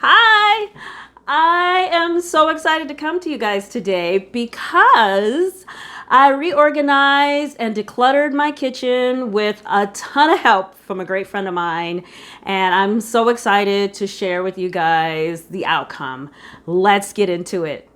Hi! I am so excited to come to you guys today because I reorganized and decluttered my kitchen with a ton of help from a great friend of mine, and I'm so excited to share with you guys the outcome. Let's get into it.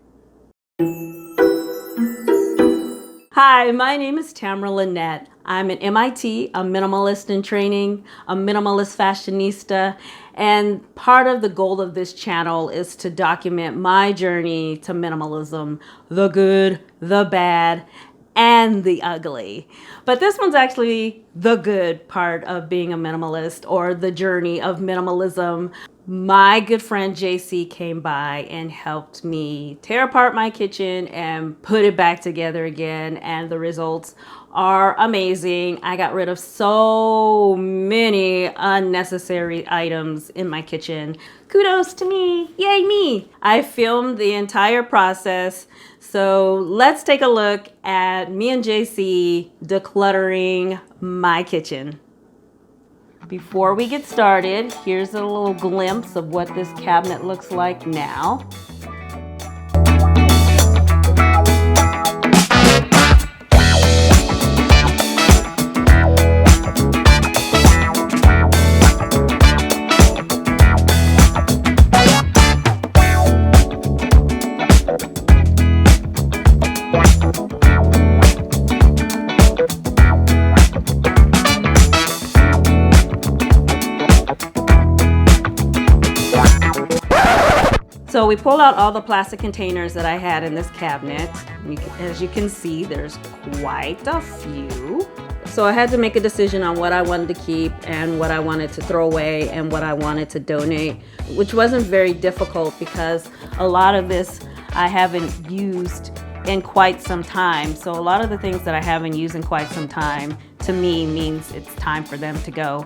Hi, my name is Tamara Lynette. I'm an MIT, a minimalist in training, a minimalist fashionista, and part of the goal of this channel is to document my journey to minimalism, the good, the bad, and the ugly. But this one's actually the good part of being a minimalist, or the journey of minimalism. My good friend Jaycee came by and helped me tear apart my kitchen and put it back together again, and the results are amazing. I got rid of so many unnecessary items in my kitchen. Kudos to me. Yay me. I filmed the entire process. So let's take a look at me and Jaycee decluttering my kitchen. Before we get started, here's a little glimpse of what this cabinet looks like now. So we pulled out all the plastic containers that I had in this cabinet. As you can see, there's quite a few. So I had to make a decision on what I wanted to keep and what I wanted to throw away and what I wanted to donate, which wasn't very difficult because a lot of this I haven't used in quite some time. So a lot of the things that I haven't used in quite some time, to me, means it's time for them to go.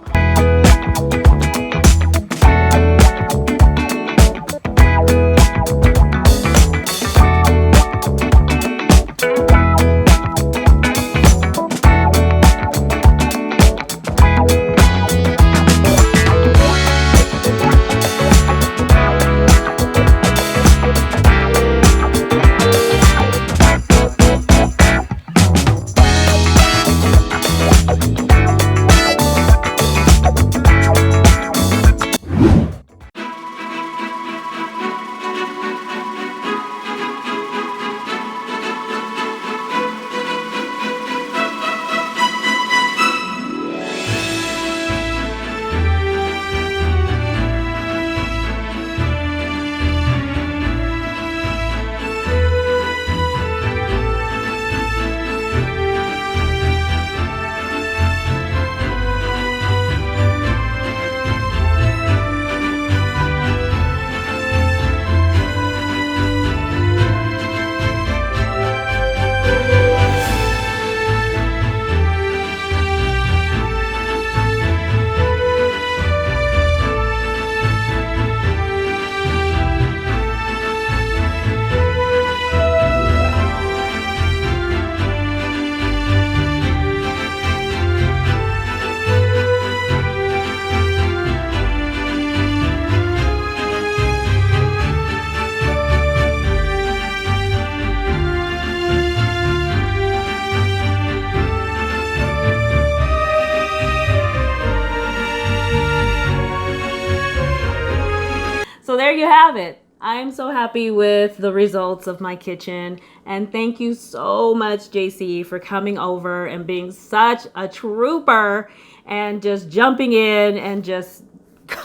So there you have it. I am so happy with the results of my kitchen, and thank you so much, Jaycee, for coming over and being such a trooper and just jumping in and just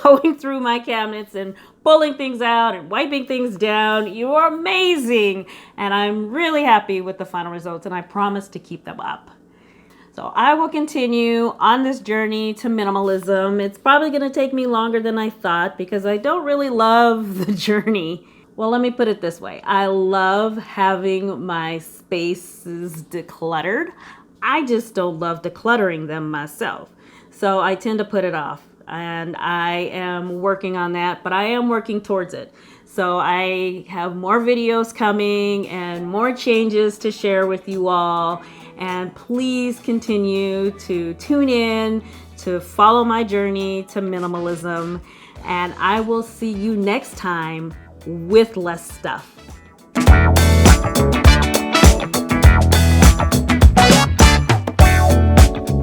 going through my cabinets and pulling things out and wiping things down. You are amazing, and I'm really happy with the final results, and I promise to keep them up. So I will continue on this journey to minimalism. It's probably going to take me longer than I thought because I don't really love the journey. Well, let me put it this way. I love having my spaces decluttered. I just don't love decluttering them myself. So I tend to put it off, and I am working on that, but I am working towards it. So I have more videos coming and more changes to share with you all. And please continue to tune in to follow my journey to minimalism. And I will see you next time with less stuff.